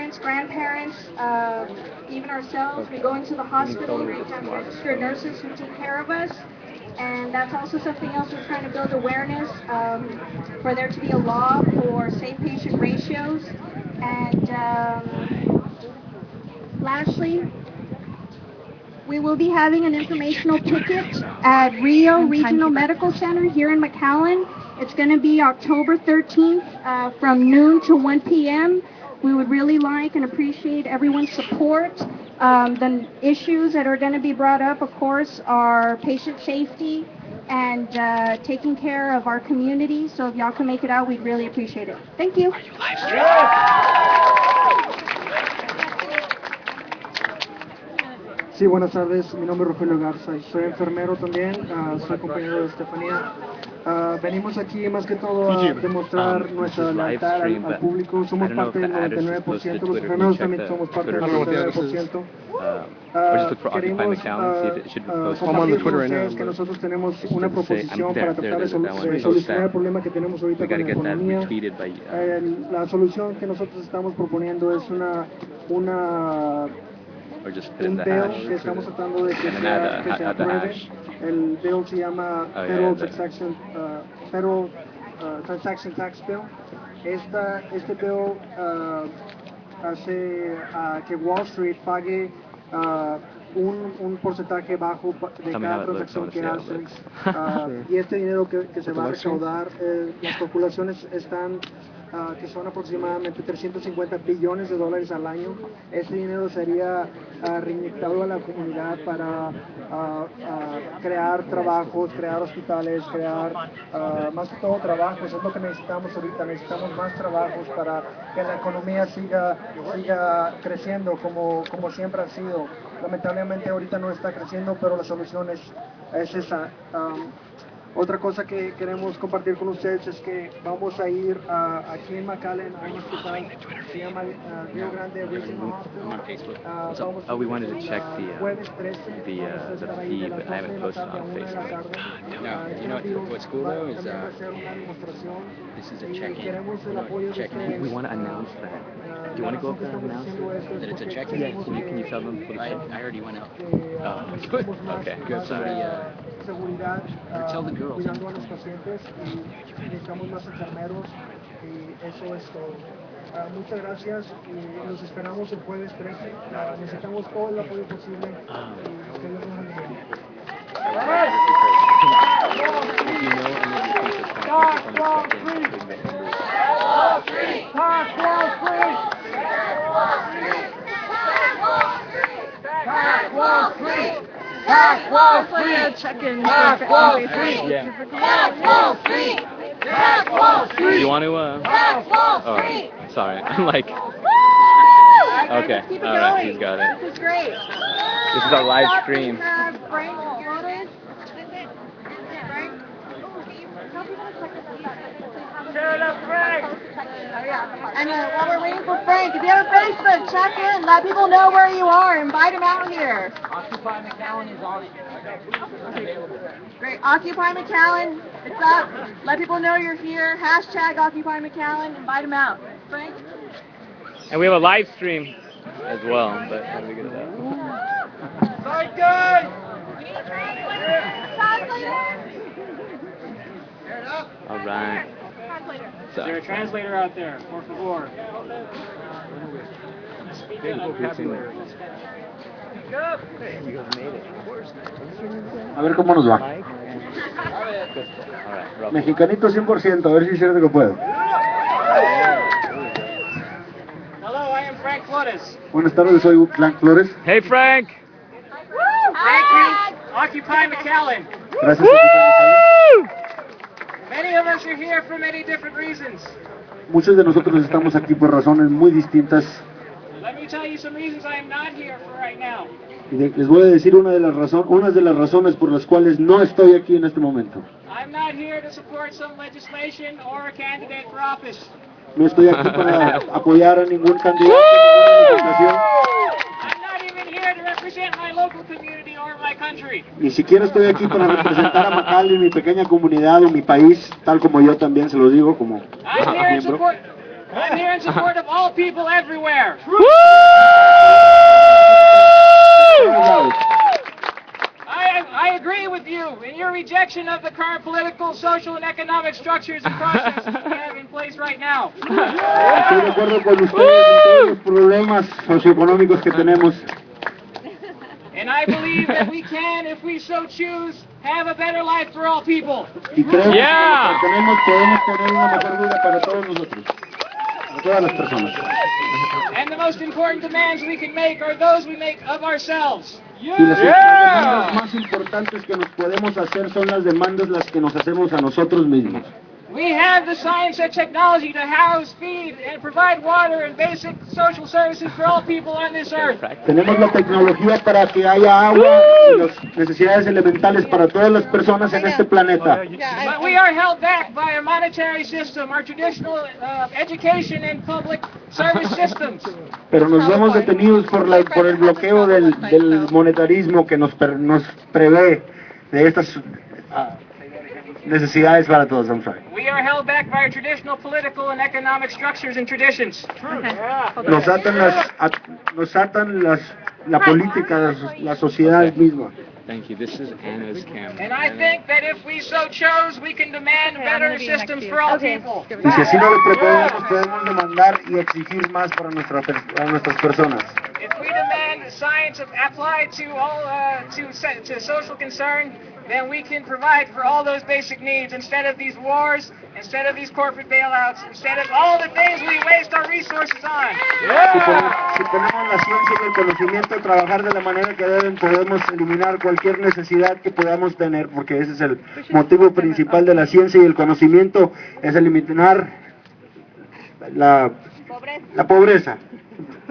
parents, grandparents, even ourselves. We go into the hospital, we have registered nurses who take care of us. And that's also something else we're trying to build awareness for there to be a law for safe patient ratios. And lastly, we will be having an informational ticket at Rio Regional Medical Center here in McAllen. It's going to be October 13th from noon to 1 p.m. We would really like and appreciate everyone's support. The issues that are going to be brought up, of course, are patient safety and taking care of our community. So if y'all can make it out, we'd really appreciate it. Thank you. Sí, buenas tardes. Mi nombre es Rogelio Garza y soy enfermero también. Soy compañero de Estefanía. Venimos aquí más que todo a demostrar nuestra lealtad al público. Somos parte del 99%. Los enfermeros también somos parte del 99%. Queremos compartir con ustedes que nosotros tenemos una proposición para tratar de solucionar el problema que tenemos ahorita con la economía. La solución que nosotros estamos proponiendo es un bill que estamos tratando de que se apruebe. El bill se llama Federal Transaction Tax Bill. Este bill hace que Wall Street pague un porcentaje bajo de cada transacción que hacen. Y este dinero que se va a recaudar, las calculaciones están que son aproximadamente 350 billones de dólares al año. Este dinero sería reinyectado a la comunidad para crear trabajos, crear hospitales, crear más que todo trabajos. Es lo que necesitamos ahorita. Necesitamos más trabajos para que la economía siga creciendo como siempre ha sido. Lamentablemente ahorita no está creciendo, pero la solución es esa. Otra cosa que queremos compartir con ustedes es que vamos a ir aquí en McAllen a un hospital que se llama Rio Grande Regional Hospital. We wanted to check jueves 13, the fee, but I haven't posted on Facebook. No, you know what's cool though is this is a check-in. We want to announce that. Do you want to go up there and announce it? That it's a check-in? Yeah, can you tell them? I already went out. Oh, good. Okay, good. Sorry. Seguridad, tell the girls. cuidando a los pacientes y necesitamos más enfermeros y eso es todo. Muchas gracias y nos esperamos el jueves 13. Necesitamos todo el apoyo posible y que Dios nos bendiga. Pack Wall Street! Check-in. Yeah. You want to, Pack Wall Street! Oh, sorry. I'm like... Okay, Keep it alright, going. he's got it. This is great. This is our live stream. Frank included. Frank? Share it up, Frank! And while we're waiting for Frank, if you have a Facebook, check in, let people know where you are, invite them out here. Occupy McAllen is on available. Great. Occupy McAllen, it's up. Let people know you're here. Hashtag Occupy McAllen, invite them out. Frank? And we have a live stream as well, but how do we get that? All right. Is there a translator out there? Por favor. Speak vocabulary. A ver cómo nos va. Mexicanito 100%, a ver si es cierto que puedo. Hello, I am Frank Flores. Buenas tardes, soy Frank Flores. Hey, Frank. Thank you. Occupy McAllen. Gracias. Many of us are here for many different reasons. Muchos de nosotros estamos aquí por razones muy distintas. Let me tell you some reasons I am not here for right now. Y les voy a decir unas de las razones por las cuales no estoy aquí en este momento. I'm not here to support some legislation or a candidate for office. No estoy aquí para apoyar a ningún candidato, ninguna legislación. I'm not even here to represent my local community or my country. Ni siquiera estoy aquí para representar a McAllen, mi pequeña comunidad o mi país, tal como yo también se lo digo como I'm here in miembro. support. I'm here in support of all people everywhere. I agree with you in your rejection of the current political, social, and economic structures and processes we have in place right now. Estoy de acuerdo con ustedes en todos los problemas socioeconómicos que tenemos. And I believe that we can, if we so choose, have a better life for all people. Y creo que Yeah. podemos tener una mejor vida para todos nosotros, para todas las personas. And the most important demands we can make are those we make of ourselves. Y las demandas más importantes que nos podemos hacer son las demandas las que nos hacemos a nosotros mismos. We have the science and technology to house, feed, and provide water and basic social services for all people on this earth. Tenemos la tecnología para que haya agua y las necesidades elementales para todas las personas en este planeta. But we are held back by our monetary system, our traditional education and public service systems. Pero nos vemos detenidos por el bloqueo del monetarismo que nos prevé de estas necesidades para todos. I'm sorry. We are held back by our traditional political and economic structures and traditions. Nos atan la política, la sociedad misma. Thank you. This is Anna's camera. And I think that if we so chose, we can demand better systems for all people. Y si así no lo preparamos, podemos demandar y exigir más para nuestras personas. If we demand science applied to all to social concern, then we can provide for all those basic needs instead of these wars, instead of these corporate bailouts, instead of all the things we waste our resources on. Si ponemos la ciencia y el conocimiento a trabajar de la manera que deben, podemos eliminar cualquier necesidad que podamos tener, porque ese es el motivo principal de la ciencia y el conocimiento, es eliminar la pobreza.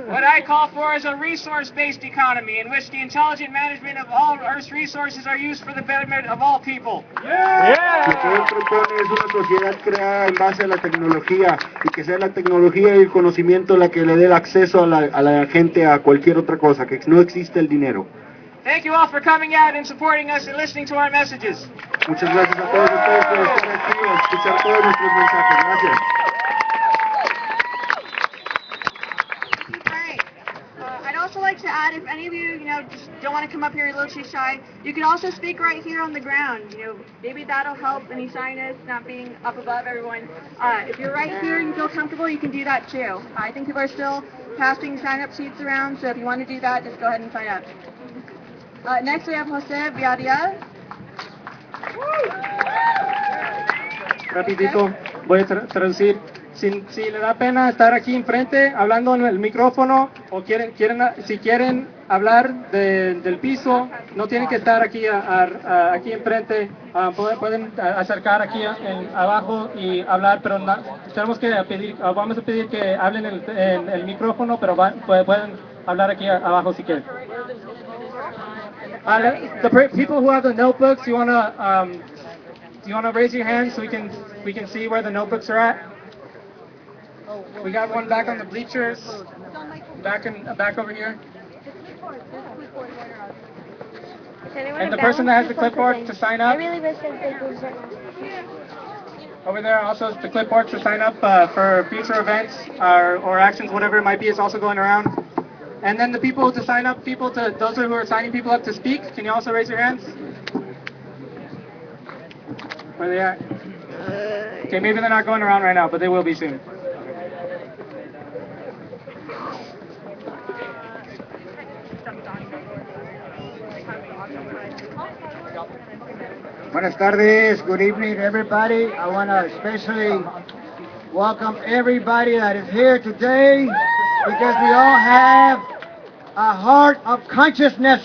What I call for is a resource-based economy in which the intelligent management of all Earth's resources are used for the betterment of all people. Lo que él propone es una sociedad creada en base a la tecnología y que sea la tecnología y el conocimiento la que le dé el acceso a la gente a cualquier otra cosa, que no existe el dinero. Thank you all for coming out and supporting us and listening to our messages. Muchas gracias a todos ustedes por estar aquí y escuchar todos nuestros mensajes. Gracias. I'd also like to add, if any of you, just don't want to come up here, you're a little too shy, you can also speak right here on the ground. Maybe that'll help any shyness, not being up above everyone. If you're right here and you feel comfortable, you can do that too. I think people are still passing sign-up sheets around, so if you want to do that, just go ahead and sign up. Next we have Jose Villarreal. Rapidito, voy a traducir. Si le da pena estar aquí enfrente hablando en el micrófono o si quieren hablar del piso, no tienen que estar aquí aquí enfrente, pueden acercar aquí abajo y hablar, pero tenemos que vamos a pedir que hablen en el micrófono, pero pueden hablar aquí abajo si quieren. The people who have the notebooks, you wanna raise your hand so we can see where the notebooks are at? We got one back on the bleachers, back over here. And the person that has the clipboard to sign up. Over there also is the clipboard to sign up for future events or actions, whatever it might be, is also going around. And then the people to sign up, those who are signing people up to speak, can you also raise your hands? Where are they at? Okay, maybe they're not going around right now, but they will be soon. Buenas tardes, good evening everybody. I want to especially welcome everybody that is here today because we all have a heart of consciousness.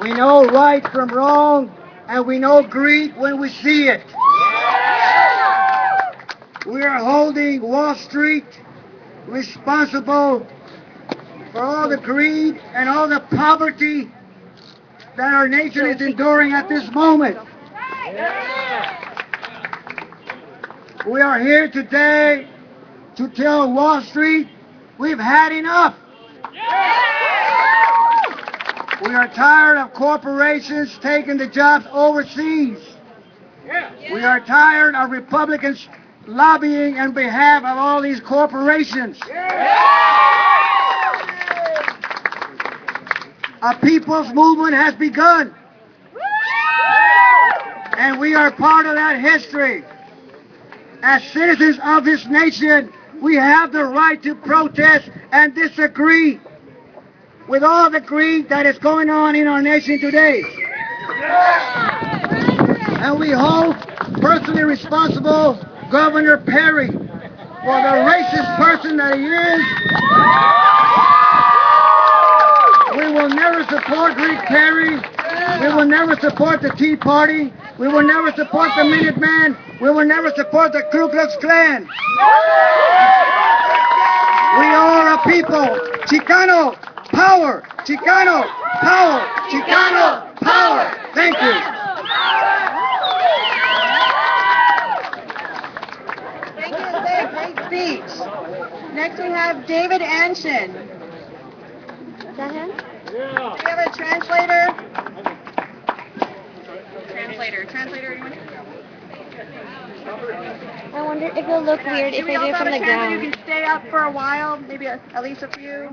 We know right from wrong and we know greed when we see it. We are holding Wall Street responsible for all the greed and all the poverty that our nation is enduring at this moment. We are here today to tell Wall Street we've had enough. We are tired of corporations taking the jobs overseas. We are tired of Republicans lobbying on behalf of all these corporations. A people's movement has begun. And we are part of that history. As citizens of this nation, we have the right to protest and disagree with all the greed that is going on in our nation today. And we hold personally responsible Governor Perry for the racist person that he is. We will never support Rick Perry. We will never support the Tea Party. We will never support the Minutemen. We will never support the Ku Klux Klan. We are a people. Chicano power. Chicano power. Chicano power. Thank you. Thank you, Liz. Great speech. Next we have David Anshin. Is that him? Yeah. Do we have a translator? Translator, anyone? I wonder if it'll look weird if I do it from the ground. You can stay up for a while, maybe at least a few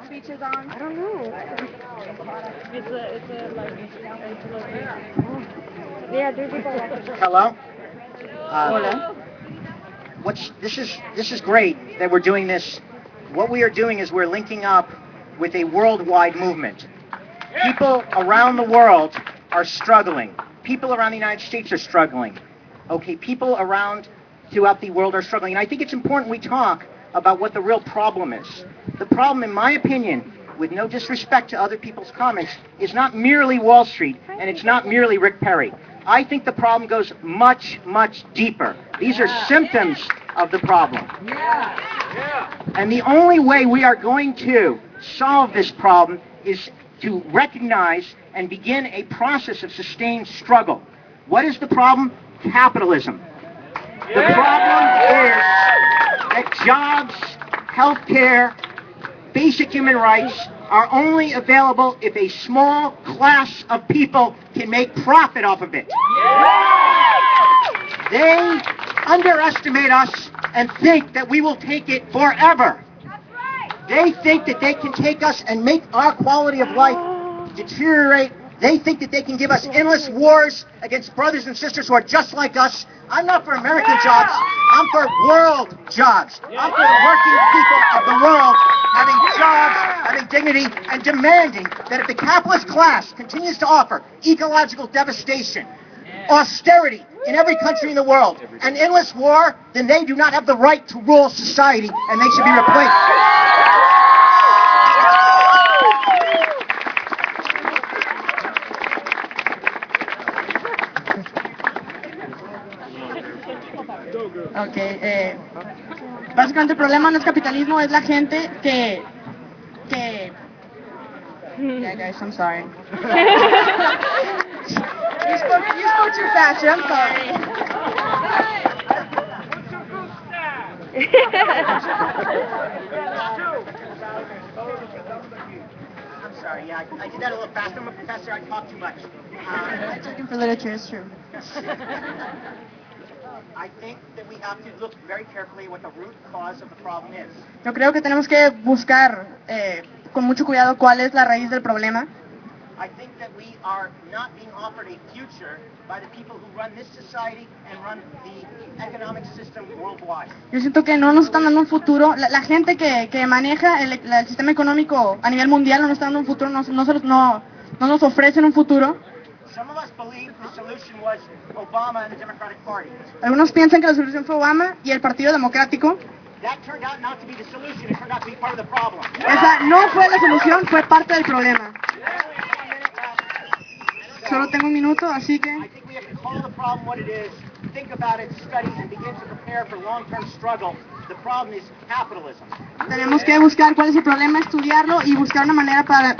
speeches on. I don't know. Yeah, there's people like Hello. This is great that we're doing this. What we are doing is we're linking up with a worldwide movement. People around the world are struggling. People around the United States are struggling. Okay, people around throughout the world are struggling. And I think it's important we talk about what the real problem is. The problem, in my opinion, with no disrespect to other people's comments, is not merely Wall Street, and it's not merely Rick Perry. I think the problem goes much, much deeper. These are symptoms of the problem. And the only way we are going to solve this problem is to recognize and begin a process of sustained struggle. What is the problem? Capitalism. The problem is that jobs, health care, basic human rights are only available if a small class of people can make profit off of it. They underestimate us and think that we will take it forever. They think that they can take us and make our quality of life deteriorate. They think that they can give us endless wars against brothers and sisters who are just like us. I'm not for American jobs. I'm for world jobs. I'm for the working people of the world having jobs, having dignity, and demanding that if the capitalist class continues to offer ecological devastation, austerity in every country in the world, and endless war, then they do not have the right to rule society, and they should be replaced. Okay, básicamente el problema no es capitalismo, es la gente que... Yeah, guys, I'm sorry. You spoke too fast, I'm sorry. I'm sorry, yeah, I did that a little fast. I'm a professor, I talk too much. I'm looking for literature, it's true. I think that we have to look very carefully what the root cause of the problem is. Yo creo que tenemos que buscar con mucho cuidado cuál es la raíz del problema. I think that we are not being offered a future by the people who run this society and run the economic system worldwide. Yo siento que no nos están dando un futuro. La gente que maneja el sistema económico a nivel mundial no nos está dando un futuro, no nos ofrecen un futuro. Some of us believe the solution was Obama and the Democratic Party. Algunos piensan que la solución fue Obama y el Partido Democrático. That turned out not to be the solution, it turned out to be part of the problem. Esa no fue la solución, fue parte del problema. Solo tengo un minuto, así que... I think we have to call the problem what it is, think about it, study, and begin to prepare for long-term struggle. The problem is capitalism. Tenemos que buscar cuál es el problema, estudiarlo y buscar una manera para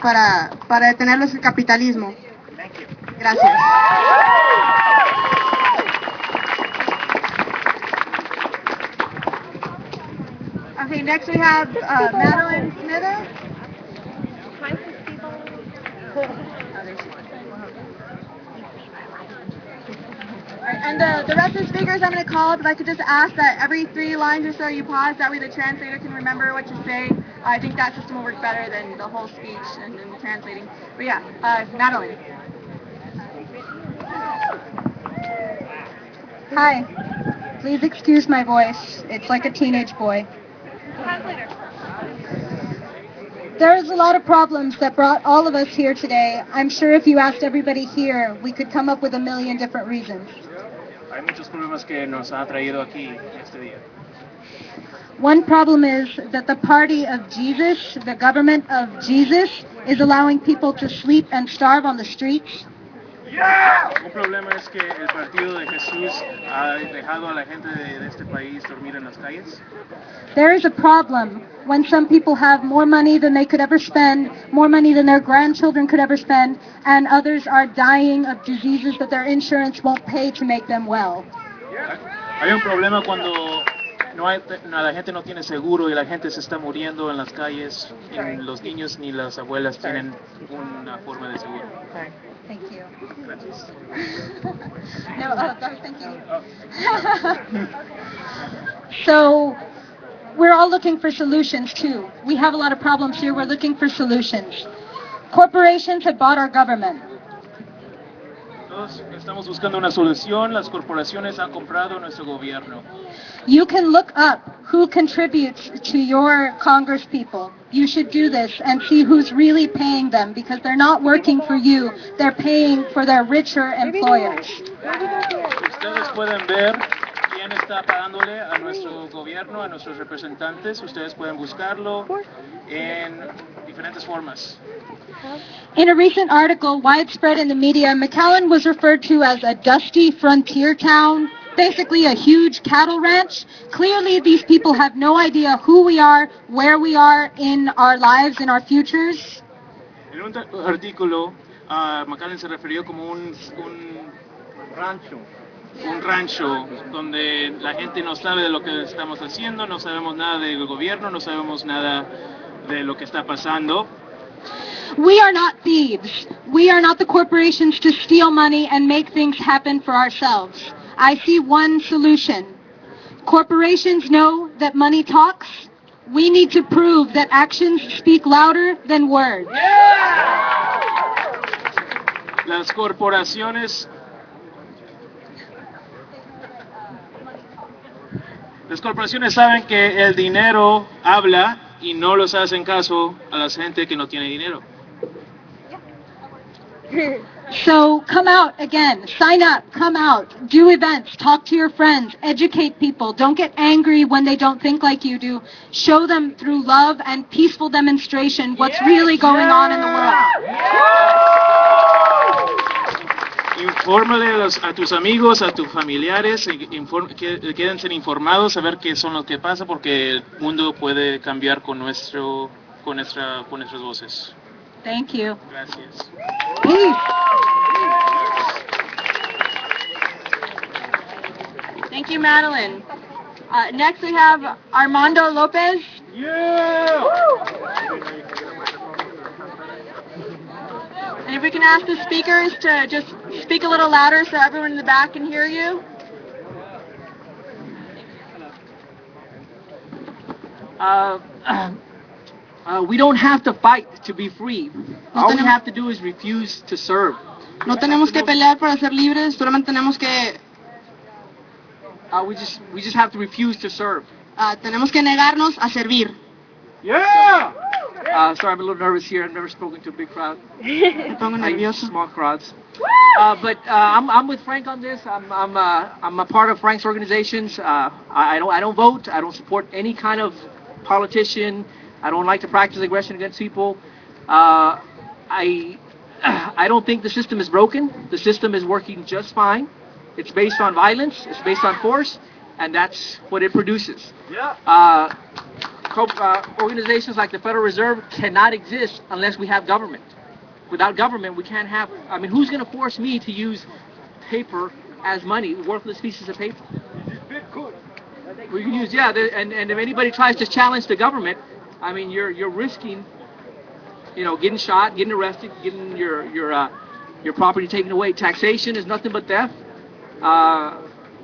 detenerlo, es el capitalismo. Thank you. Gracias. Okay, next we have Madeline Smither. And the rest of the speakers I'm going to call up, if I could just ask that every 3 lines or so you pause, that way the translator can remember what you say. I think that system will work better than the whole speech and translating. But yeah, Madeline. Hi. Please excuse my voice. It's like a teenage boy. Translator. There's a lot of problems that brought all of us here today. I'm sure if you asked everybody here, we could come up with a million different reasons. Hay muchos problemas que nos ha traído aquí este día. One problem is that the party of Jesus, the government of Jesus, is allowing people to sleep and starve on the streets. Un problema es que el partido de Jesús ha dejado a la gente de este país dormir en las calles. There is a problem when some people have more money than they could ever spend, more money than their grandchildren could ever spend, and others are dying of diseases that their insurance won't pay to make them well. Hay un problema cuando la gente no tiene seguro y la gente se está muriendo en las calles y los niños ni las abuelas tienen una forma de seguro. Thank you. Gracias. No, I was thinking. So, we're all looking for solutions too. We have a lot of problems here. We're looking for solutions. Corporations have bought our government. Todos estamos buscando una solución. Las corporaciones han comprado nuestro gobierno. You can look up who contributes to your Congress people. You should do this and see who's really paying them, because they're not working for you. They're paying for their richer employers. Ustedes pueden ver quién está pagándole a nuestro gobierno, a nuestros representantes. Ustedes pueden buscarlo en diferentes formas. In a recent article widespread in the media, McAllen was referred to as a dusty frontier town, basically a huge cattle ranch. Clearly, these people have no idea who we are, where we are in our lives, in our futures. En un artículo, McAllen se refirió como un rancho donde la gente no sabe de lo que estamos haciendo, no sabemos nada del gobierno, no sabemos nada de lo que está pasando. We are not thieves. We are not the corporations to steal money and make things happen for ourselves. I see one solution. Corporations know that money talks. We need to prove that actions speak louder than words. Las corporaciones saben que el dinero habla y no los hacen caso a la gente que no tiene dinero. So come out again, sign up, come out, do events, talk to your friends, educate people. Don't get angry when they don't think like you do. Show them through love and peaceful demonstration what's really going on in the world. Infórmale a tus amigos, a tus familiares, quédense informados, a ver qué son lo que pasa, porque el mundo puede cambiar con nuestras voces. Thank you. Gracias. Peace. Thank you, Madeline. Next we have Armando Lopez. Yeah! And if we can ask the speakers to just speak a little louder so everyone in the back can hear you. We don't have to fight to be free. All we have to do is refuse to serve. No tenemos que pelear para ser libres, solamente tenemos que we just have to refuse to serve. tenemos que negarnos a servir. Yeah! Sorry, I'm a little nervous here. I've never spoken to a big crowd. Me pongo I use nervioso. small crowds. But I'm with Frank on this. I'm a part of Frank's organizations. I don't vote. I don't support any kind of politician. I don't like to practice aggression against people. I don't think the system is broken. The system is working just fine. It's based on violence. It's based on force, and that's what it produces. Yeah. Organizations like the Federal Reserve cannot exist unless we have government. Without government, we can't have. I mean, who's going to force me to use paper as money, worthless pieces of paper? We can use, and if anybody tries to challenge the government, I mean, you're risking, getting shot, getting arrested, getting your property taken away. Taxation is nothing but theft.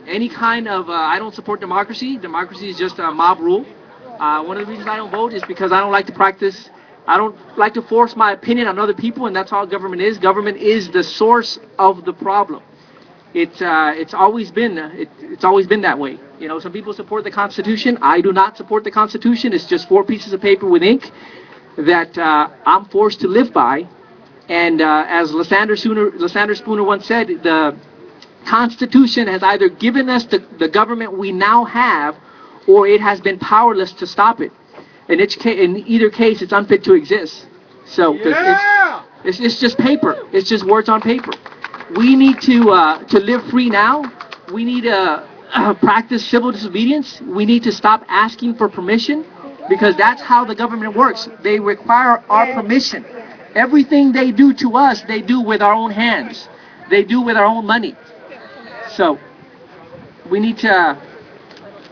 Any kind of, I don't support democracy. Democracy is just a mob rule. One of the reasons I don't vote is because I don't like to practice, I don't like to force my opinion on other people, and that's how government is. Government is the source of the problem. It's always been that way. You know, some people support the Constitution. I do not support the Constitution. It's just 4 pieces of paper with ink that I'm forced to live by. And as Lysander Spooner once said, the Constitution has either given us the government we now have, or it has been powerless to stop it. In either case, it's unfit to exist. So it's just paper. It's just words on paper. We need to live free now. We need to practice civil disobedience. We need to stop asking for permission, because that's how the government works. They require our permission. Everything they do to us, they do with our own hands. They do with our own money. So we need to,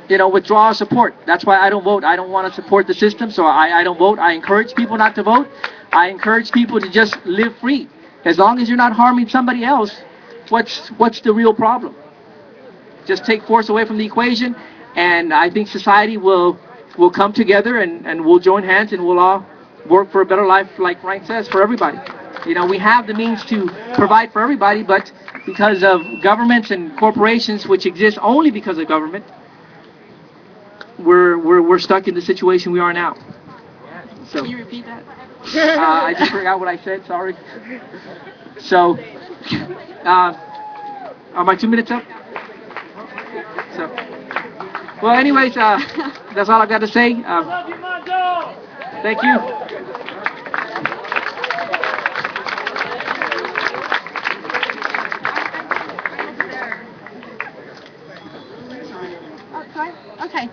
withdraw our support. That's why I don't vote. I don't want to support the system, so I don't vote. I encourage people not to vote. I encourage people to just live free. As long as you're not harming somebody else, what's the real problem? Just take force away from the equation, and I think society will come together and we'll join hands and we'll all work for a better life, like Frank says, for everybody. We have the means to provide for everybody, but because of governments and corporations, which exist only because of government, we're stuck in the situation we are now. So, can you repeat that? I just forgot what I said, sorry. So, are my 2 minutes up? So, well, anyways, that's all I've got to say. Thank you. Okay.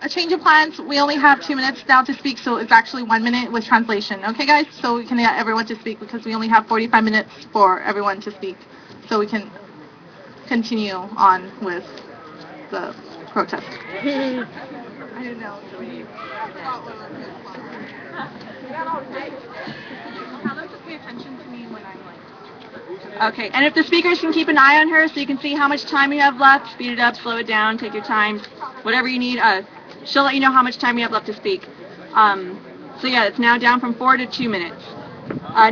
A change of plans. We only have 2 minutes now to speak, so it's actually 1 minute with translation. Okay, guys? So we can get everyone to speak, because we only have 45 minutes for everyone to speak, so we can continue on with the protest. I don't know. Okay, and if the speakers can keep an eye on her so you can see how much time you have left, speed it up, slow it down, take your time, whatever you need. She'll let you know how much time you have left to speak. So yeah, it's now down from 4 to 2 minutes.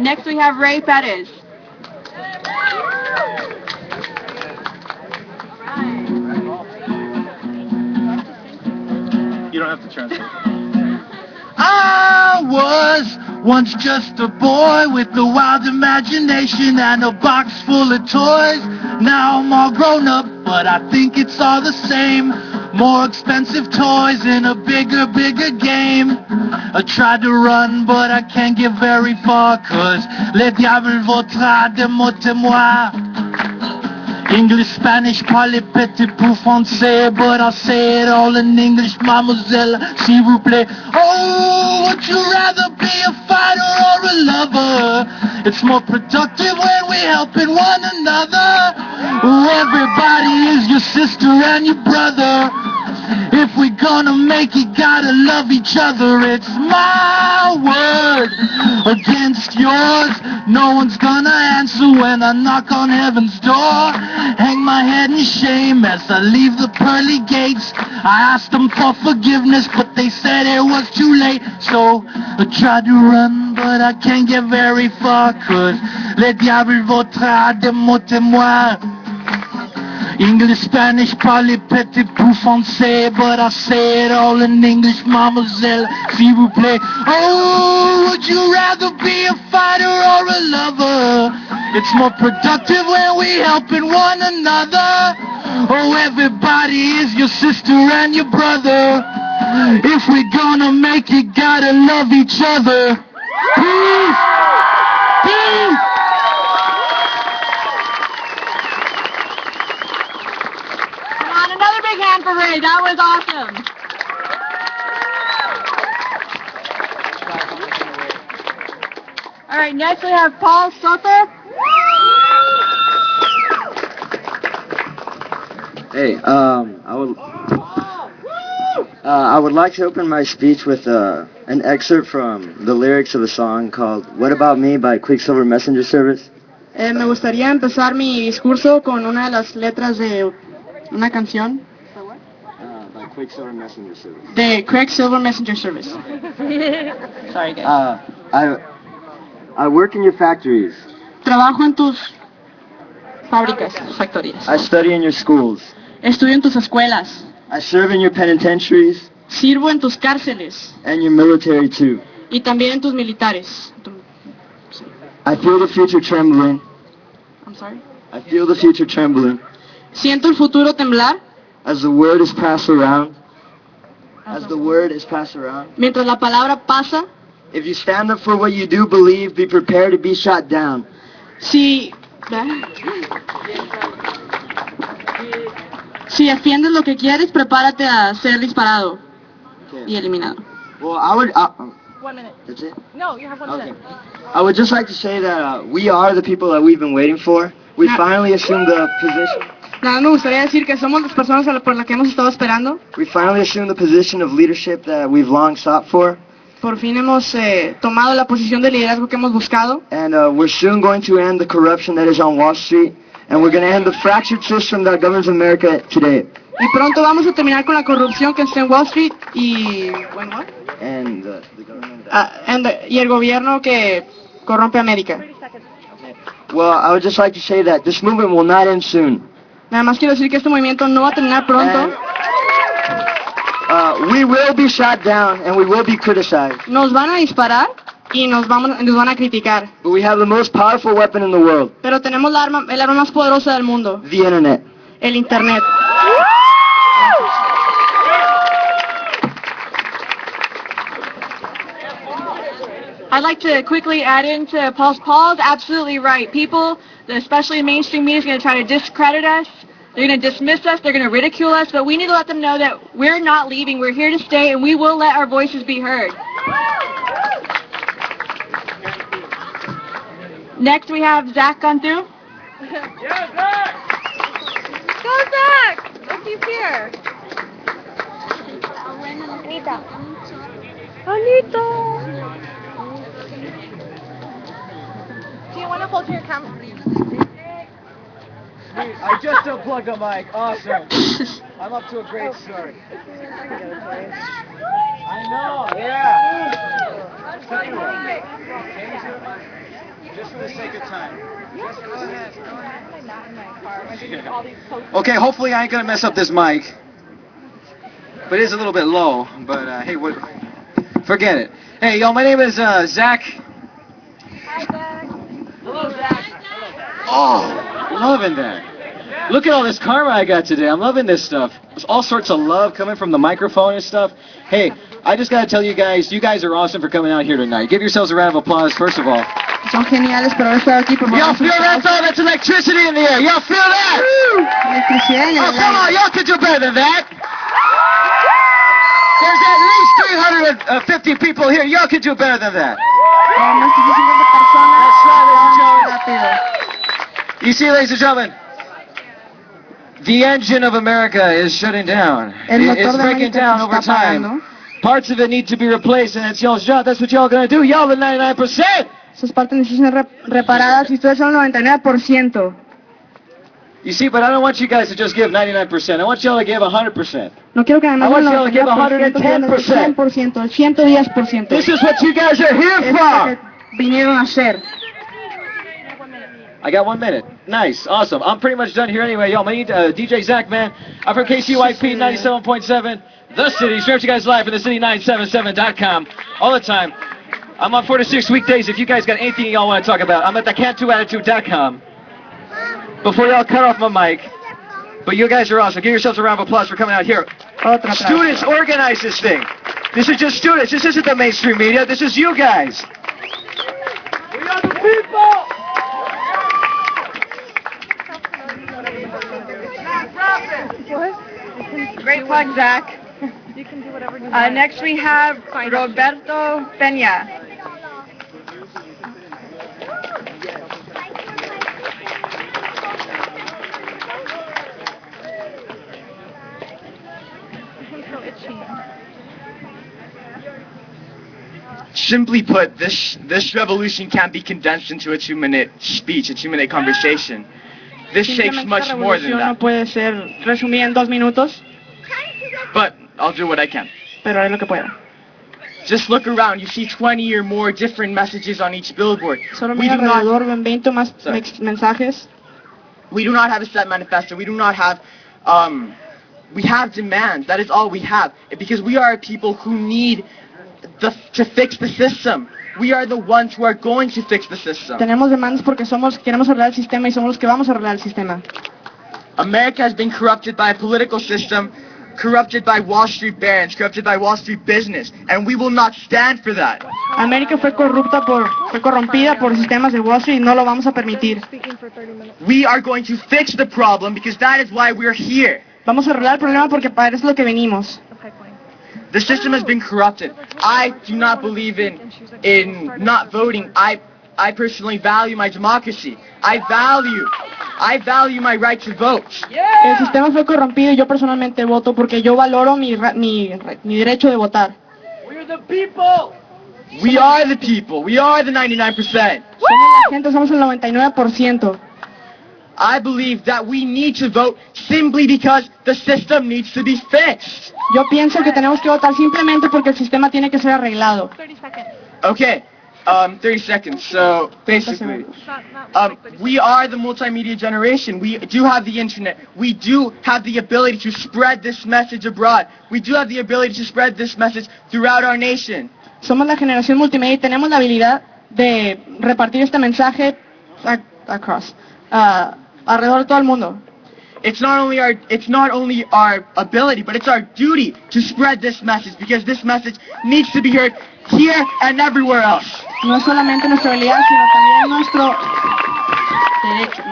Next we have Ray Perez. You don't have to translate. I was once just a boy with a wild imagination and a box full of toys. Now I'm all grown up, but I think it's all the same. More expensive toys in a bigger game. I tried to run, but I can't get very far, 'cause le diable votera de moi et moi. English, Spanish, parlez petit peu français, but I'll say it all in English, mademoiselle, s'il vous plaît. Oh, would you rather be a fighter or a lover? It's more productive when we're helping one another. Oh, everybody is your sister and your brother. If we're gonna make it, gotta love each other. It's my word against yours. No one's gonna answer when I knock on heaven's door. Hang my head in shame as I leave the pearly gates. I asked them for forgiveness, but they said it was too late. So I tried to run, but I can't get very far, 'cause le diable votera de moi et moi. English, Spanish, parlez petit peu français, but I say it all in English, mademoiselle, s'il vous plaît. Oh, would you rather be a fighter or a lover? It's more productive when we're helping one another. Oh, everybody is your sister and your brother. If we're gonna make it, gotta love each other. Peace! Peace! Another big hand for Ray. That was awesome. All right, next we have Paul Soto. Hey, I would like to open my speech with an excerpt from the lyrics of a song called "What About Me" by Quicksilver Messenger Service. Me gustaría empezar mi discurso con una de las letras de una canción By Quicksilver Messenger Service. de Quicksilver Messenger Service. Sorry, guys. I work in your factories. Trabajo en tus fábricas, tus factorías. I study in your schools. Estudio en tus escuelas. I serve in your penitentiaries Sirvo en tus cárceles and your military too. y también en tus militares. I feel the future trembling. I'm sorry. I feel the future trembling Siento el futuro temblar as the word is passed around. As the word is passed around. mientras la palabra pasa. If you stand up for what you do believe, be prepared to be shot down. Si defiendes lo que quieres, prepárate a ser disparado y eliminado. Well, I would. 1 minute. That's it. No, you have 1 minute. I would just like to say that we are the people that we've been waiting for. We finally assumed the position. Nada, me gustaría decir que somos las personas por las que hemos estado esperando. We finally assumed the position of leadership that we've long sought for. Por fin hemos tomado la posición de liderazgo que hemos buscado. And we're soon going to end the corruption that is on Wall Street. And we're going to end the fractured system that governs America today. Y pronto vamos a terminar con la corrupción que está en Wall Street y And the government. y el gobierno que corrompe América. Well, I would just like to say that this movement will not end soon. Nada más quiero decir que este movimiento no va a terminar pronto. We will be shot down and we will be criticized. Nos van a disparar y nos van a criticar. But we have the most powerful weapon in the world. Pero tenemos el arma más poderosa del mundo. The internet. El internet. I'd like to quickly add into Paul's absolutely right. People, especially mainstream media, is going to try to discredit us. They're going to dismiss us. They're going to ridicule us. But we need to let them know that we're not leaving. We're here to stay, and we will let our voices be heard. Next, we have Zach Gunther. Yeah, Zach! Go, Zach! Look, he's here. Anita. Anita. Do you want to hold your camera? I just unplugged the mic. Awesome. I'm up to a great start. I know, yeah. Tell you what. Just for the sake of time. Just go ahead. Okay, hopefully I ain't gonna mess up this mic. But it is a little bit low. But hey, what? Forget it. Hey, yo, my name is Zach. Hi, Zach. Hello, Zach. Oh, loving that. Look at all this karma I got today. I'm loving this stuff. There's all sorts of love coming from the microphone and stuff. Hey, I just got to tell you guys are awesome for coming out here tonight. Give yourselves a round of applause, first of all. Son geniales por haber estado aquí. Por Y'all feel that though? That's electricity in the air. Y'all feel that? Electricidad en el Oh, come on. aire. Y'all can do better than that. There's at least 350 people here. Y'all can do better than that. You see, ladies and gentlemen, the engine of America is shutting down. It's breaking down over time. Parts of it need to be replaced, and it's y'all's job. That's what y'all gonna do. Y'all the 99%. Sus partes necesitan ser reparadas y ustedes son el 99%. You see, but I don't want you guys to just give 99%. I want y'all to give 100%. No quiero que además I want el y'all to give 110%. 100%, el 110%. This is what you guys are here Es lo for. que vinieron a hacer. I got 1 minute. Nice. Awesome. I'm pretty much done here anyway. Yo, my name DJ Zach, man. I'm from KCYP 97.7. The City. Straight to you guys live from thecity977.com all the time. I'm on 4 to 6 weekdays. If you guys got anything y'all want to talk about, I'm at thecan'tdoattitude.com. Before y'all cut off my mic. But you guys are awesome. Give yourselves a round of applause for coming out here. Students organize this thing. This is just students. This isn't the mainstream media. This is you guys. We are the people. Great plug, Zach. You can do whatever you want. Next we have Roberto Peña. Simply put, this revolution can't be condensed into a 2-minute speech, a 2-minute conversation. This takes Simplemente much esta more than revolución no that. puede ser resumida en 2 minutos, But I'll do what I can. pero haré lo que pueda. Just look around. You see 20 or more different messages on each billboard. Solo We mira do not, alrededor, ven 20 más Sorry. mensajes. we do not have a set manifesto. We do not have, we have demands. That is all we have. Because we are a people who need to fix the system. We are the ones who are going to fix the system. Tenemos demandas porque queremos arreglar el sistema y somos los que vamos a arreglar el sistema. America has been corrupted by a political system, corrupted by Wall Street barons, corrupted by Wall Street business, and we will not stand for that. América fue corrompida por sistemas de Wall Street y no lo vamos a permitir. We are going to fix the problem because that is why we're here. Vamos a arreglar el problema porque para eso es lo que venimos. The system has been corrupted. I do not believe in not voting. I personally value my democracy. I value my right to vote. El sistema fue corrompido y yo personalmente voto porque yo valoro mi derecho de votar. We are the people. We are the people. We are the 99%. Somos la gente, somos el 99%. I believe that we need to vote simply because the system needs to be fixed. Yo pienso que tenemos que votar simplemente porque el sistema tiene que ser arreglado. Okay, 30 seconds. So basically, we are the multimedia generation. We do have the internet. We do have the ability to spread this message abroad. We do have the ability to spread this message throughout our nation. Somos la generación multimedia y tenemos la habilidad de repartir este mensaje alrededor de todo el mundo. It's not only our ability, but it's our duty to spread this message because this message needs to be heard here and everywhere else. No es solamente nuestra habilidad, sino también nuestro derecho.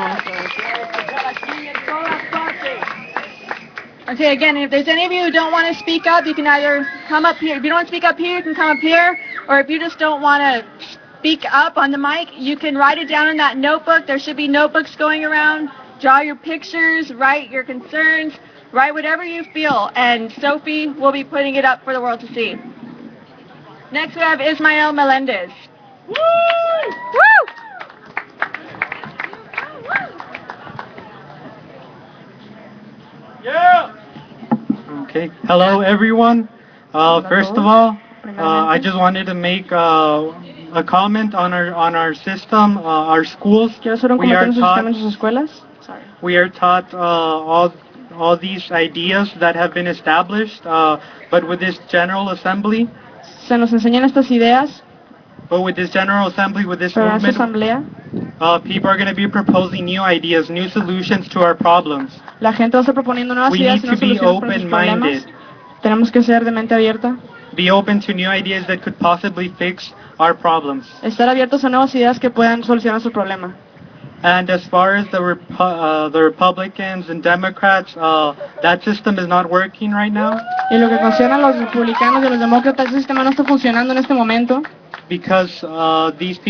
Okay, again, if there's any of you who don't want to speak up, you can either come up here. If you don't want to speak up here, you can come up here. Or if you just don't want to speak up on the mic, you can write it down in that notebook. There should be notebooks going around. Draw your pictures, write your concerns, write whatever you feel, and Sophie will be putting it up for the world to see. Next we have Ismael Melendez. Woo! Woo! Yeah! Okay, hello everyone. First of all, I just wanted to make a comment on our system, our schools. We are taught all these ideas that have been established, but with this General Assembly. Se nos enseñan estas ideas. But with this General Assembly, with this Pero esta movement, people are going to be proposing new ideas, new solutions to our problems. La gente va a estar proponiendo nuevas We ideas need y to nuevas be soluciones para sus problemas. open-minded. Tenemos que ser de mente abierta. Be open to new ideas that could possibly fix our problems. Estar abiertos a nuevas ideas que puedan solucionar su problema. And as far as the Republicans and Democrats, that system is not working right now. Y lo que concierne a los republicanos y a los demócratas, ese sistema no está funcionando en este momento. Because these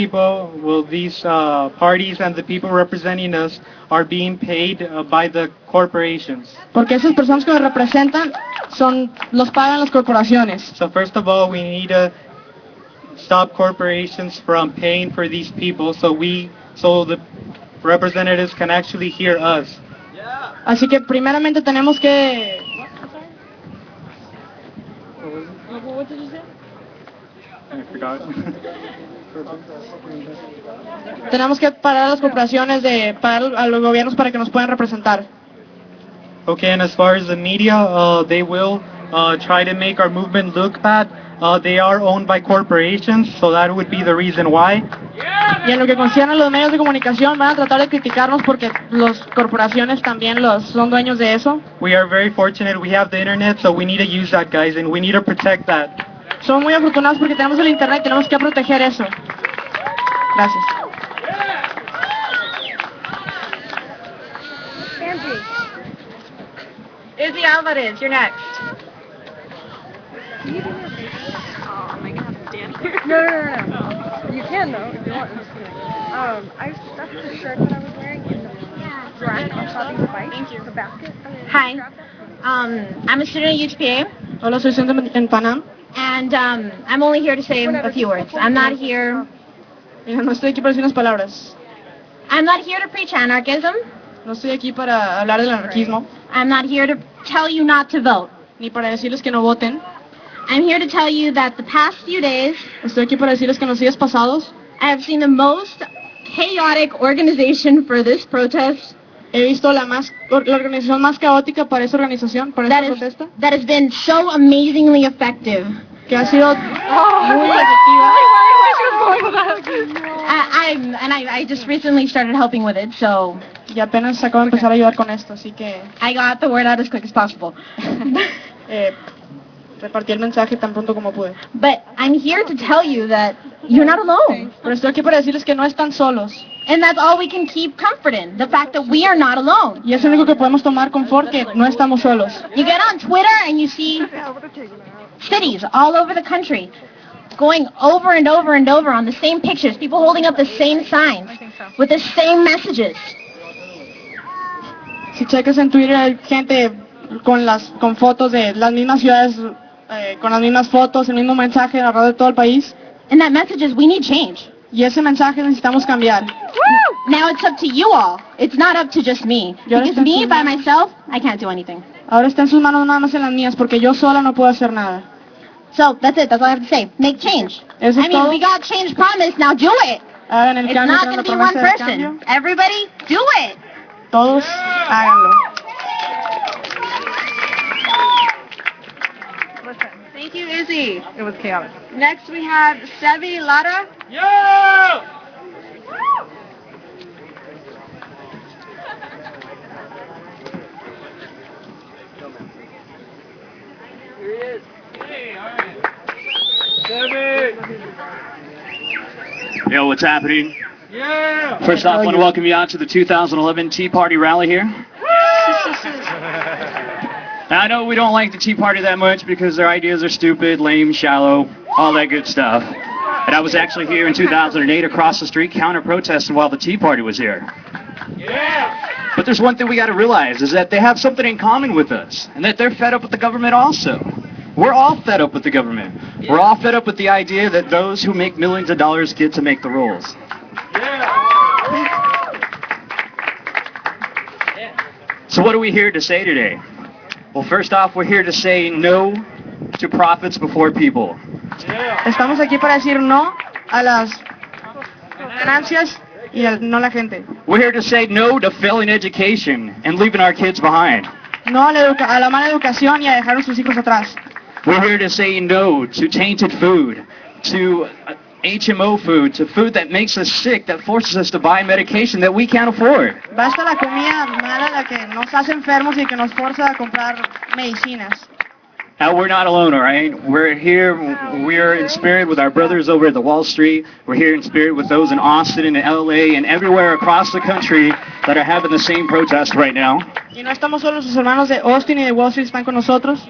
parties and the people representing us are being paid by the corporations. Porque esas personas que nos representan los pagan las corporaciones. So first of all, we need to stop corporations from paying for these people, so the representatives can actually hear us. Así que primeramente tenemos que... What did you say? I forgot. Tenemos que parar a las corporaciones de pagar a los gobiernos para que nos puedan representar. Okay, and as far as the media, they will try to make our movement look bad. They are owned by corporations, so that would be the reason why. Y en lo que concierne a los medios de comunicación, van a tratar de criticarnos porque las corporaciones también son dueños de eso. We are very fortunate we have the internet, so we need to use that, guys, and we need to protect that. Somos muy afortunados porque tenemos el internet y tenemos que proteger eso. Gracias. Angie. Izzy Alvarez, you're next. Oh, am I gonna have to stand here? No. You can though if you want. I stuffed the shirt that I was wearing in the rack on top of the bike. Thank you. The basket. Hi. I'm a student at UTPA. Hola, soy estudiante en Panam. And I'm only here to say a few words. I'm not here. Mira, no estoy aquí para decir unas palabras. I'm not here to preach anarchism. No estoy aquí para hablar del anarquismo. I'm not here to tell you not to vote. Ni para decirles que no voten. I'm here to tell you that the past few days, estoy aquí para decirles que en los días pasados, I have seen the most chaotic organization for this protest. He visto la organización más caótica para esa organización, para esta protesta. That has been so amazingly effective. Que ha sido muy efectiva. I just recently started helping with it, so. Y apenas acabo de empezar a ayudar con esto, así que. I got the word out as quick as possible. Repartí el mensaje tan pronto como pude. But I'm here to tell you that you're not alone. Pero estoy aquí para decirles que no están solos. And that's all we can keep comfort in, the fact that we are not alone. Y es lo único que podemos tomar confort, que no estamos solos. You get on Twitter and you see cities all over the country going over and over and over on the same pictures, people holding up the same signs with the same messages. Si checas en Twitter hay gente con fotos de las mismas ciudades, con las mismas fotos, el mismo mensaje alrededor de todo el país. And that message is we need change. Y ese mensaje necesitamos cambiar. Now it's up to you all. It's not up to just me. Because me, by myself, I can't do anything. Ahora está en sus manos, nada más en las mías, porque yo sola no puedo hacer nada. So, that's it. That's all I have to say. Make change. I mean, we got change promised. Now do it. Hagan el It's cambio, not going to be one person. Everybody, do it. Todos, háganlo. Thank you, Izzy. It was chaotic. Next we have Sevi Lara. Yeah! Here he is. Hey, all right. Sevi! Yo, what's happening? Yeah! First off, I want to welcome you out to the 2011 Tea Party rally here. Now, I know we don't like the Tea Party that much because their ideas are stupid, lame, shallow, all that good stuff. And I was actually here in 2008 across the street counter-protesting while the Tea Party was here. Yeah! But there's one thing we got to realize, is that they have something in common with us, and that they're fed up with the government also. We're all fed up with the government. We're all fed up with the idea that those who make millions of dollars get to make the rules. So what are we here to say today? Well, first off, we're here to say no to profits before people. Estamos aquí para decir no a las ganancias y no a la gente. We're here to say no to failing education and leaving our kids behind. No a la mala educación y a dejar a sus hijos atrás. We're here to say no to tainted food, to HMO food, to food that makes us sick, that forces us to buy medication that we can't afford. Basta la comida mala, la que nos hace enfermos y que nos forza a comprar medicinas. Now, we're not alone, all right? We're here, we're in spirit with our brothers over at the Wall Street. We're here in spirit with those in Austin and LA and everywhere across the country that are having the same protest right now. Y no estamos solos, sus hermanos de Austin y de Wall Street están con nosotros.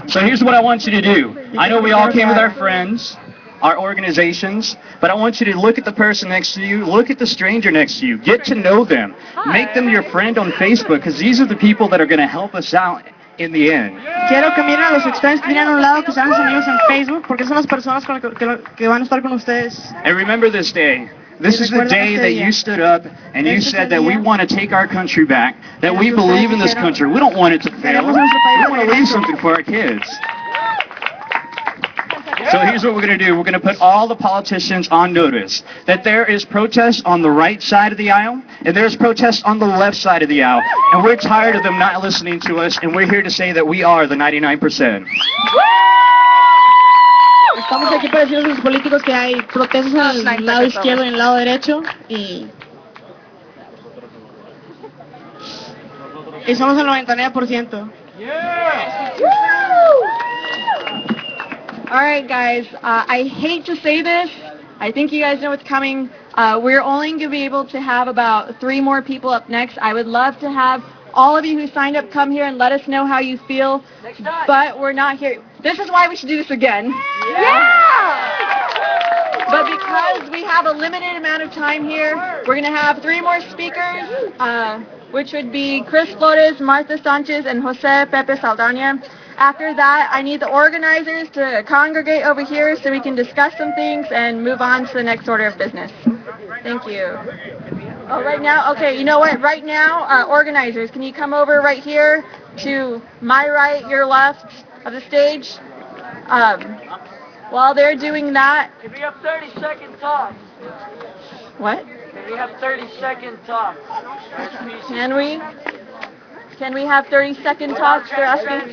So here's what I want you to do. I know we all came with our friends, our organizations, but I want you to look at the person next to you, look at the stranger next to you, get to know them, make them your friend on Facebook, because these are the people that are going to help us out in the end. Quiero que miren a los extraños que tienen a un lado, que sean sus amigos en Facebook, porque son las personas con que van a estar con ustedes. And remember this day. This is the day that you stood up and you said that we want to take our country back, that we believe in this country. We don't want it to fail. We want to leave something for our kids. So here's what we're going to do. We're going to put all the politicians on notice that there is protest on the right side of the aisle and there's protest on the left side of the aisle. And we're tired of them not listening to us, and we're here to say that we are the 99%. Estamos aquí para decirles a los políticos que hay protestas en el lado izquierdo y en el lado derecho y somos el 99%. All right, guys. I hate to say this. I think you guys know what's coming. We're only going to be able to have about 3 more people up next. I would love to have all of you who signed up come here and let us know how you feel. But we're not here. This is why we should do this again. Yeah! But because we have a limited amount of time here, we're going to have 3 more speakers, which would be Chris Flores, Martha Sanchez, and Jose Pepe Saldana. After that, I need the organizers to congregate over here so we can discuss some things and move on to the next order of business. Thank you. Oh, right now? Okay, you know what? Right now, organizers, can you come over right here to my right, your left of the stage? While they're doing that... Can we have 30-second talks? What? Can we have 30-second talks? Can we? Can we have 30-second talks? They're asking.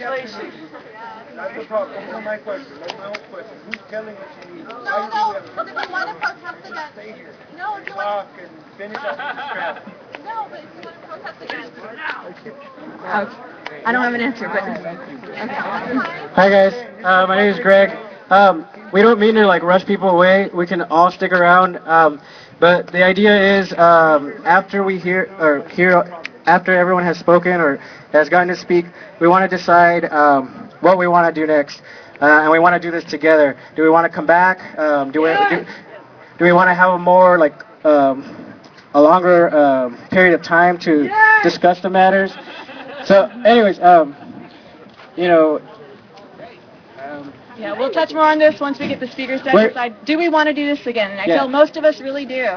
That's the problem. That's not my question. That's my own question. Who's telling what you need? No, but if you want to protest against... Stay here. No, if you Talk want... and finish up this crap. No, but if you want to protest against... I don't have an answer, but... Hi guys, my name is Greg. We don't mean to like rush people away. We can all stick around. But the idea is after we after everyone has spoken or has gotten to speak, we want to decide what we want to do next, and we want to do this together. Do we want to come back? Do we want to have a more like a longer period of time to discuss the matters? So, anyways, you know. Yeah, we'll touch more on this once we get the speakers to decide. Do we want to do this again? And I tell most of us really do.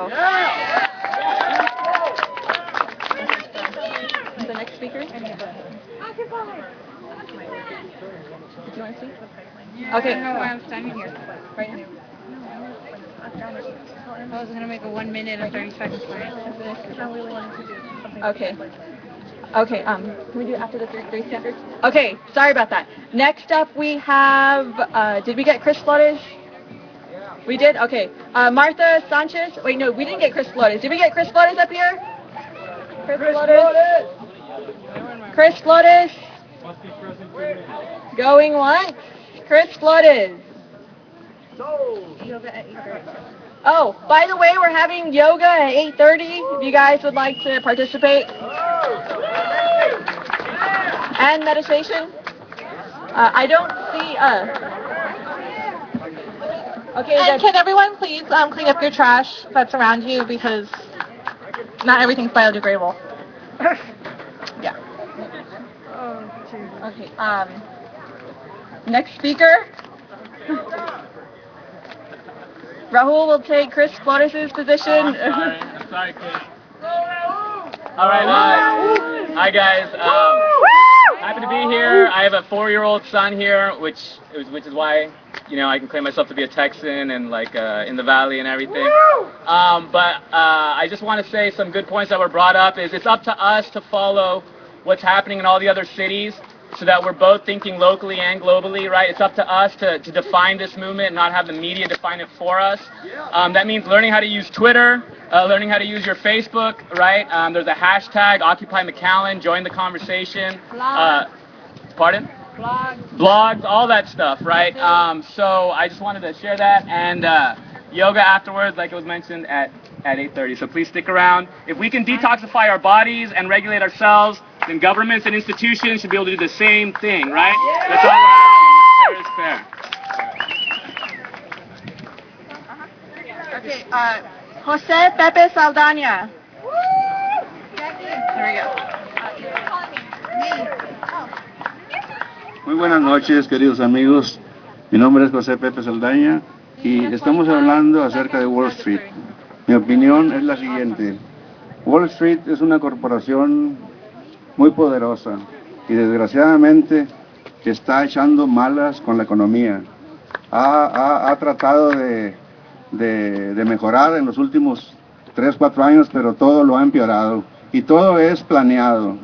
The next speaker? Do you want to see? Okay. I don't know why I'm standing here. Right here. I was going to make a 1 minute and 30 seconds plan. Okay. Okay, can we do it after the three speakers? Okay, sorry about that. Next up we have, did we get Chris Flores? We did? Okay. Martha Sanchez? Wait, no, we didn't get Chris Flores. Did we get Chris Flores up here? Chris Flores? Chris Flores? Going once? Chris Flores? Oh, by the way, we're having yoga at 8:30 if you guys would like to participate. And meditation. I don't see okay. And can everyone please clean up your trash that's around you because not everything's biodegradable. Yeah. Okay. Next speaker. Rahul will take Chris Flores' position. I'm sorry, Chris. All right, hi guys. Happy to be here. I have a 4-year-old son here, which is why I can claim myself to be a Texan and like in the valley and everything. But I just want to say some good points that were brought up. Is it's up to us to follow what's happening in all the other cities, so that we're both thinking locally and globally, right? It's up to us to define this movement and not have the media define it for us. That means learning how to use Twitter, learning how to use your Facebook, right? There's a hashtag, Occupy McAllen, join the conversation. Pardon? Blogs, all that stuff, right? So I just wanted to share that, and yoga afterwards, like it was mentioned, at 8:30. So please stick around. If we can detoxify our bodies and regulate ourselves, then governments and institutions should be able to do the same thing, right? That's all we're asking. Fair is fair. Okay, Jose Pepe Saldana. There we go. Muy buenas noches, queridos amigos. Mi nombre es José Pepe Saldaña y estamos hablando acerca de Wall Street. Mi opinión es la siguiente. Wall Street es una corporación muy poderosa y desgraciadamente está echando malas con la economía. Ha tratado de mejorar en los últimos 3-4 años, pero todo lo ha empeorado y todo es planeado.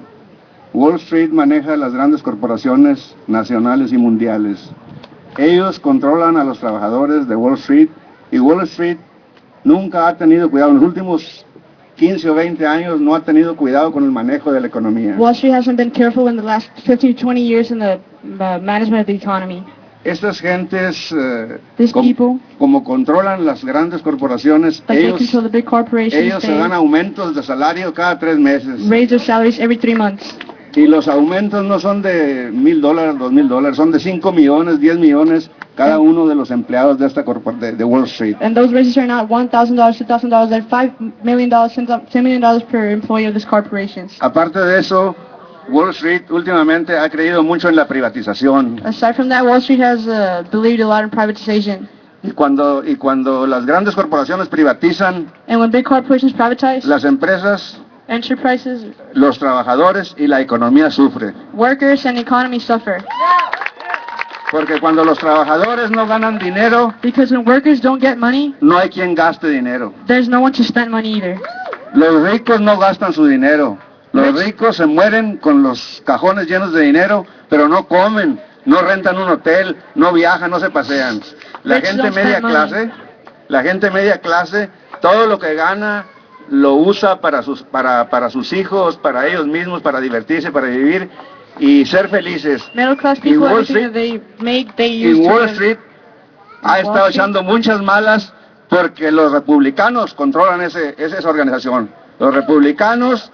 Wall Street maneja las grandes corporaciones nacionales y mundiales. Ellos controlan a los trabajadores de Wall Street y Wall Street nunca ha tenido cuidado. En los últimos 15 o 20 años no ha tenido cuidado con el manejo de la economía. Wall Street hasn't been careful in the last 15 to 20 years in the management of the economy. Estas gentes, como controlan las grandes corporaciones, ellos se dan aumentos de salario cada 3 meses. Raise their salaries every 3 months. Y los aumentos no son de $1,000, $2,000, son de 5 millones, 10 millones cada uno de los empleados de esta de Wall Street. And those raises are not $1,000, $2,000, they're $5 million, $10 million per employee of these corporations. Aparte de eso, Wall Street últimamente ha creído mucho en la privatización. Aside from that, Wall Street has believed a lot in privatization. Y cuando las grandes corporaciones privatizan, And when big corporations privatize, las empresas, enterprises, los trabajadores y la economía sufren. workers, and economy suffer. Porque cuando los trabajadores no ganan dinero, Because when workers don't get money, no hay quien gaste dinero. there's no one to spend money either. Los ricos no gastan su dinero. Los ricos se mueren con los cajones llenos de dinero, pero no comen, no rentan un hotel, no viajan, no se pasean. La Rich gente don't media spend money. la gente media clase, todo lo que gana lo usa para sus hijos, para ellos mismos, para divertirse, para vivir y ser felices. Middle class Y people, Wall everything that they make, they Y use to Wall live. Street ha Wall estado Street. echando muchas malas porque los republicanos controlan esa organización. Los republicanos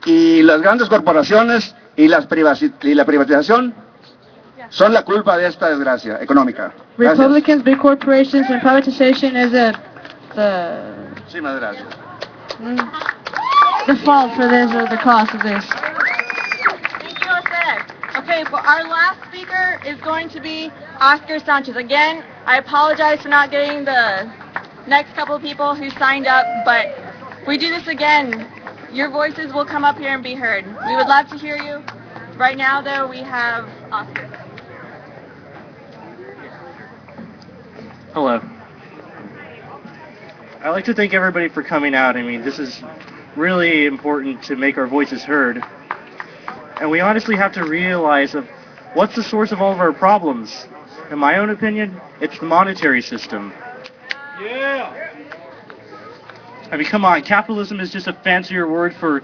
y las grandes corporaciones y la privatización son la culpa de esta desgracia económica. Gracias. Republicans, big corporations, and privatization is the Muchísimas gracias. the fault for this or the cause of this. Thank you, Jose. Okay, but our last speaker is going to be Oscar Sanchez. Again, I apologize for not getting the next couple of people who signed up, but if we do this again, your voices will come up here and be heard. We would love to hear you. Right now, though, we have Oscar. Hello. I'd like to thank everybody for coming out. I mean, this is really important to make our voices heard. And we honestly have to realize of what's the source of all of our problems. In my own opinion, it's the monetary system. Yeah. I mean, come on, capitalism is just a fancier word for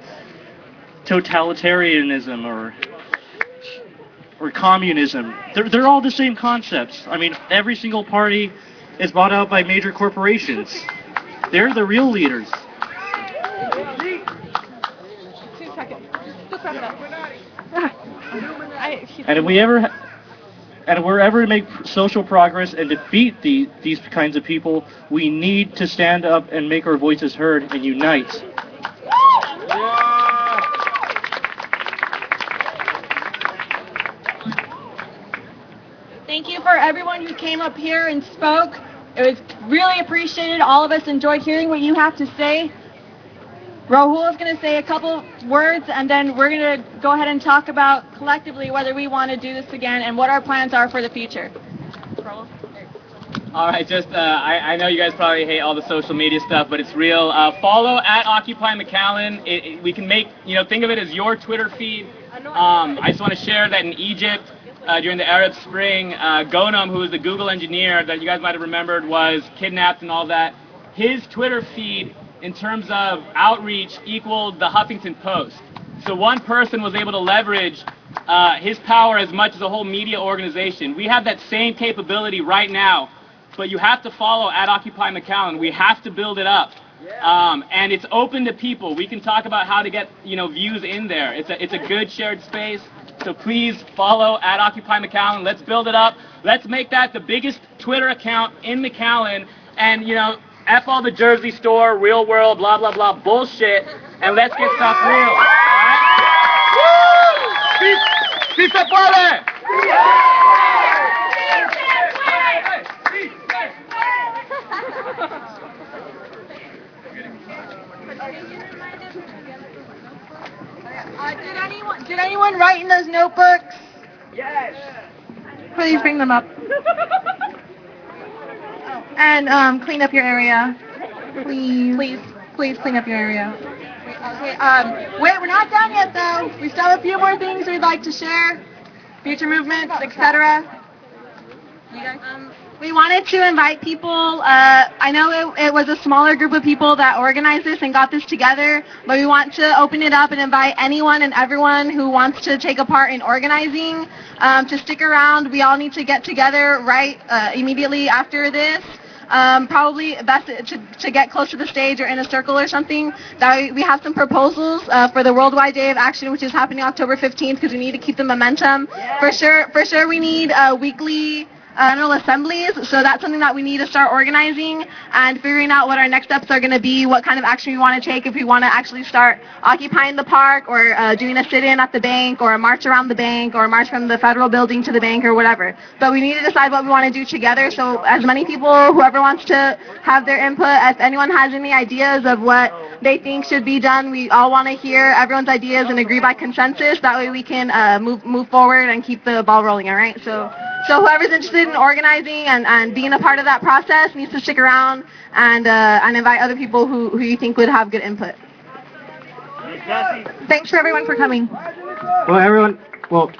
totalitarianism or communism. They're all the same concepts. I mean, every single party is bought out by major corporations. They're the real leaders. 2 seconds. Just wrap it up. And if we're ever to make social progress and defeat these kinds of people, we need to stand up and make our voices heard and unite. Thank you for everyone who came up here and spoke. It was really appreciated. All of us enjoyed hearing what you have to say. Rahul is going to say a couple words, and then we're going to go ahead and talk about collectively whether we want to do this again and what our plans are for the future. Rahul? All right, just I know you guys probably hate all the social media stuff, but it's real. Follow at Occupy McAllen. We can make, think of it as your Twitter feed. I just want to share that in Egypt, during the Arab Spring, Ghonem, who was the Google engineer that you guys might have remembered, was kidnapped and all that. His Twitter feed, in terms of outreach, equaled the Huffington Post. So one person was able to leverage his power as much as a whole media organization. We have that same capability right now, but you have to follow at Occupy McAllen. We have to build it up. And it's open to people. We can talk about how to get views in there. It's a good shared space. So please follow at Occupy McAllen. Let's build it up. Let's make that the biggest Twitter account in McAllen. And F all the Jersey store, real world, blah blah blah bullshit, and let's get stuff real. All right? ¡Sí se puede! Did anyone write in those notebooks? Yes. Please bring them up. And clean up your area. Please clean up your area. Okay, wait, we're not done yet though. We still have a few more things we'd like to share. Future movements, etc. You guys? We wanted to invite people. I know it was a smaller group of people that organized this and got this together, but we want to open it up and invite anyone and everyone who wants to take a part in organizing to stick around. We all need to get together immediately after this. Probably best to get close to the stage or in a circle or something. That we have some proposals for the Worldwide Day of Action, which is happening October 15th, because we need to keep the momentum. For sure we need weekly General Assemblies, so that's something that we need to start organizing and figuring out what our next steps are going to be, what kind of action we want to take, if we want to actually start occupying the park or doing a sit-in at the bank or a march around the bank or a march from the federal building to the bank or whatever. But we need to decide what we want to do together, so as many people, whoever wants to have their input, if anyone has any ideas of what they think should be done, we all want to hear everyone's ideas and agree by consensus. That way we can move forward and keep the ball rolling, all right? So whoever's interested in organizing and being a part of that process needs to stick around and invite other people who you think would have good input. Thanks for everyone for coming. Well,